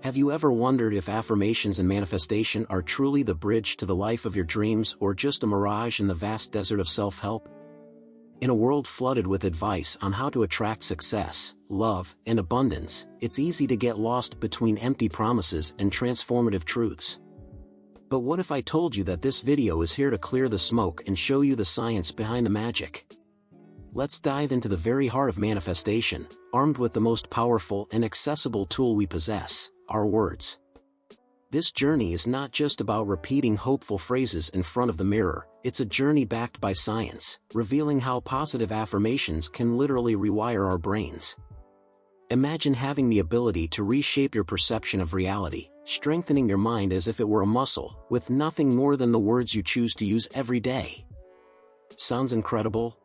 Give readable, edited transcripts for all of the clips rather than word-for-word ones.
Have you ever wondered if affirmations and manifestation are truly the bridge to the life of your dreams or just a mirage in the vast desert of self-help? In a world flooded with advice on how to attract success, love, and abundance, it's easy to get lost between empty promises and transformative truths. But what if I told you that this video is here to clear the smoke and show you the science behind the magic? Let's dive into the very heart of manifestation, armed with the most powerful and accessible tool we possess, our words. This journey is not just about repeating hopeful phrases in front of the mirror, it's a journey backed by science, revealing how positive affirmations can literally rewire our brains. Imagine having the ability to reshape your perception of reality, strengthening your mind as if it were a muscle, with nothing more than the words you choose to use every day. Sounds incredible?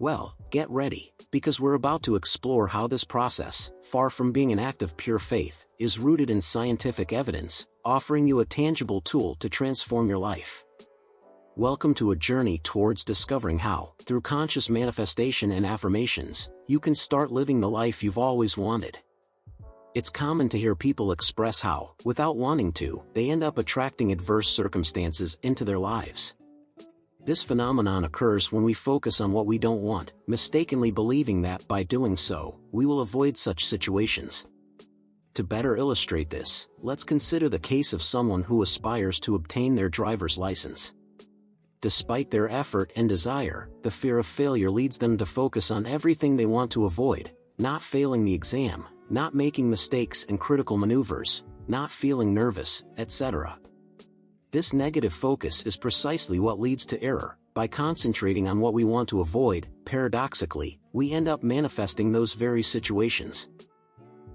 Well, get ready, because we're about to explore how this process, far from being an act of pure faith, is rooted in scientific evidence, offering you a tangible tool to transform your life. Welcome to a journey towards discovering how, through conscious manifestation and affirmations, you can start living the life you've always wanted. It's common to hear people express how, without wanting to, they end up attracting adverse circumstances into their lives. This phenomenon occurs when we focus on what we don't want, mistakenly believing that by doing so, we will avoid such situations. To better illustrate this, let's consider the case of someone who aspires to obtain their driver's license. Despite their effort and desire, the fear of failure leads them to focus on everything they want to avoid: not failing the exam, not making mistakes in critical maneuvers, not feeling nervous, etc. This negative focus is precisely what leads to error. By concentrating on what we want to avoid, paradoxically, we end up manifesting those very situations.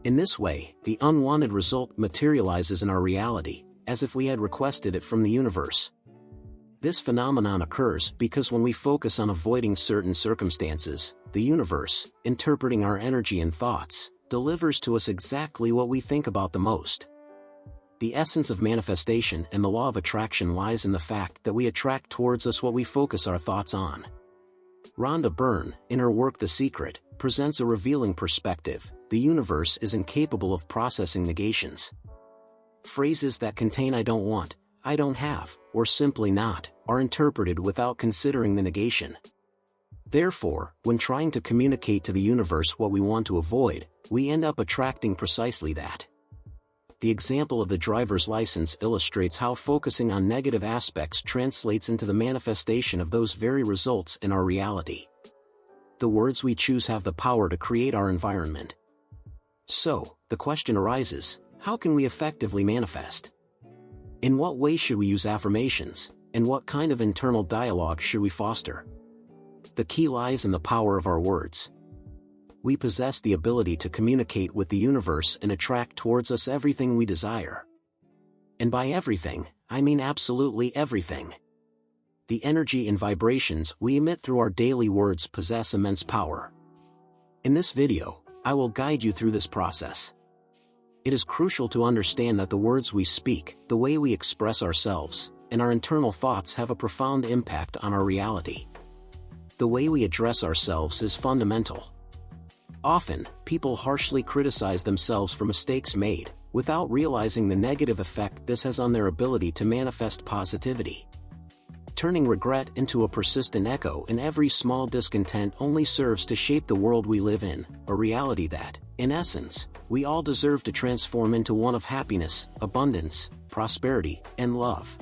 In this way, the unwanted result materializes in our reality, as if we had requested it from the universe. This phenomenon occurs because when we focus on avoiding certain circumstances, the universe, interpreting our energy and thoughts, delivers to us exactly what we think about the most. The essence of manifestation and the law of attraction lies in the fact that we attract towards us what we focus our thoughts on. Rhonda Byrne, in her work The Secret, presents a revealing perspective: the universe is incapable of processing negations. Phrases that contain "I don't want," "I don't have," or simply "not," are interpreted without considering the negation. Therefore, when trying to communicate to the universe what we want to avoid, we end up attracting precisely that. The example of the driver's license illustrates how focusing on negative aspects translates into the manifestation of those very results in our reality. The words we choose have the power to create our environment. So, the question arises: how can we effectively manifest? In what way should we use affirmations, and what kind of internal dialogue should we foster? The key lies in the power of our words. We possess the ability to communicate with the universe and attract towards us everything we desire. And by everything, I mean absolutely everything. The energy and vibrations we emit through our daily words possess immense power. In this video, I will guide you through this process. It is crucial to understand that the words we speak, the way we express ourselves, and our internal thoughts have a profound impact on our reality. The way we address ourselves is fundamental. Often, people harshly criticize themselves for mistakes made, without realizing the negative effect this has on their ability to manifest positivity. Turning regret into a persistent echo in every small discontent only serves to shape the world we live in, a reality that, in essence, we all deserve to transform into one of happiness, abundance, prosperity, and love.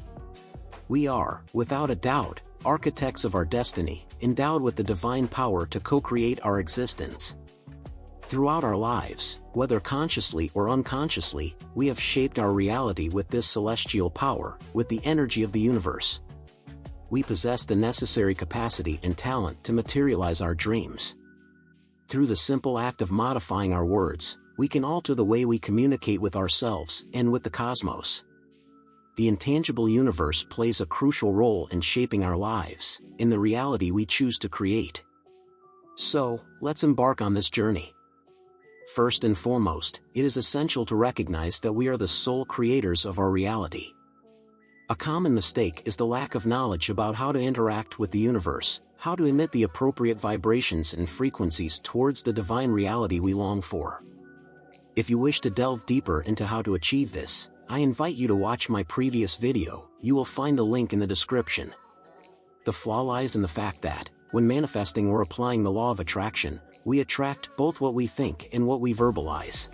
We are, without a doubt, architects of our destiny, endowed with the divine power to co-create our existence. Throughout our lives, whether consciously or unconsciously, we have shaped our reality with this celestial power, with the energy of the universe. We possess the necessary capacity and talent to materialize our dreams. Through the simple act of modifying our words, we can alter the way we communicate with ourselves and with the cosmos. The intangible universe plays a crucial role in shaping our lives, in the reality we choose to create. So, let's embark on this journey. First and foremost, it is essential to recognize that we are the sole creators of our reality. A common mistake is the lack of knowledge about how to interact with the universe, how to emit the appropriate vibrations and frequencies towards the divine reality we long for. If you wish to delve deeper into how to achieve this, I invite you to watch my previous video. You will find the link in the description. The flaw lies in the fact that, when manifesting or applying the law of attraction, we attract both what we think and what we verbalize.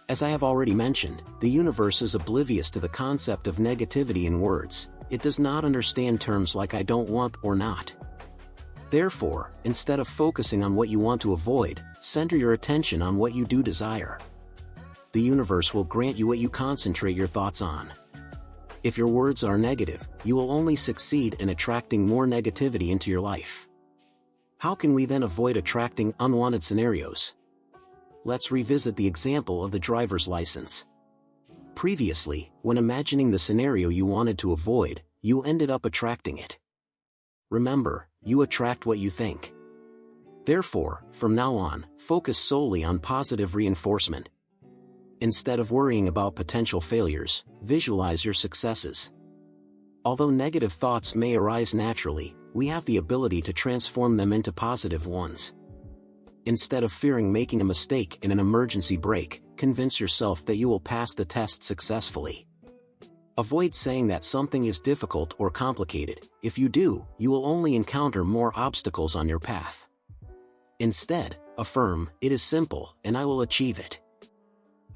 As I have already mentioned, the universe is oblivious to the concept of negativity in words. It does not understand terms like I don't want or not. Therefore, instead of focusing on what you want to avoid, center your attention on what you do desire. The universe will grant you what you concentrate your thoughts on. If your words are negative, you will only succeed in attracting more negativity into your life. How can we then avoid attracting unwanted scenarios? Let's revisit the example of the driver's license. Previously, when imagining the scenario you wanted to avoid, you ended up attracting it. Remember, you attract what you think. Therefore, from now on, focus solely on positive reinforcement. Instead of worrying about potential failures, visualize your successes. Although negative thoughts may arise naturally, we have the ability to transform them into positive ones. Instead of fearing making a mistake in an emergency brake, convince yourself that you will pass the test successfully. Avoid saying that something is difficult or complicated. If you do, you will only encounter more obstacles on your path. Instead, affirm, "It is simple, and I will achieve it.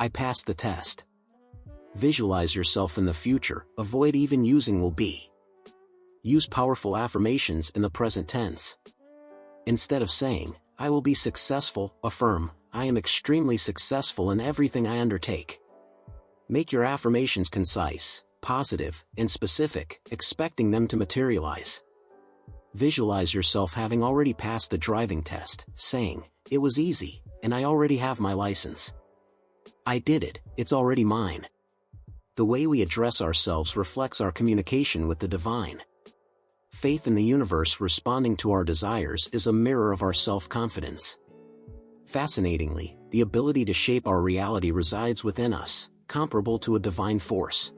I passed the test." Visualize yourself in the future. Avoid even using will be. Use powerful affirmations in the present tense. Instead of saying, "I will be successful," affirm, "I am extremely successful in everything I undertake." Make your affirmations concise, positive, and specific, expecting them to materialize. Visualize yourself having already passed the driving test, saying, "It was easy, and I already have my license. I did it, it's already mine." The way we address ourselves reflects our communication with the divine. Faith in the universe responding to our desires is a mirror of our self-confidence. Fascinatingly, the ability to shape our reality resides within us, comparable to a divine force.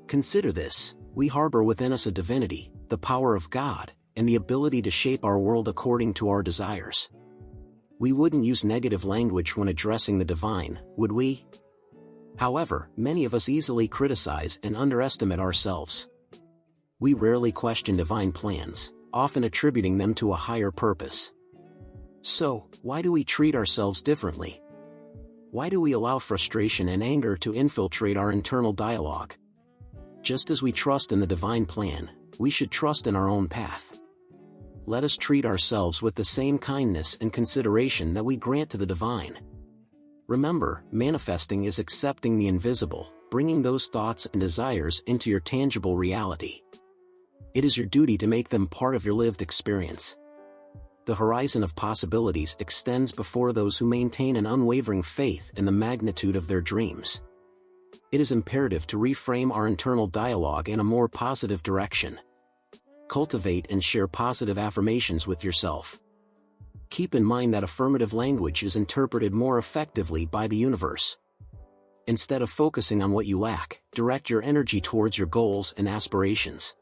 Consider this: we harbor within us a divinity, the power of God, and the ability to shape our world according to our desires. We wouldn't use negative language when addressing the divine, would we? However, many of us easily criticize and underestimate ourselves. We rarely question divine plans, often attributing them to a higher purpose. So, why do we treat ourselves differently? Why do we allow frustration and anger to infiltrate our internal dialogue? Just as we trust in the divine plan, we should trust in our own path. Let us treat ourselves with the same kindness and consideration that we grant to the divine. Remember, manifesting is accepting the invisible, bringing those thoughts and desires into your tangible reality. It is your duty to make them part of your lived experience. The horizon of possibilities extends before those who maintain an unwavering faith in the magnitude of their dreams. It is imperative to reframe our internal dialogue in a more positive direction. Cultivate and share positive affirmations with yourself. Keep in mind that affirmative language is interpreted more effectively by the universe. Instead of focusing on what you lack, direct your energy towards your goals and aspirations.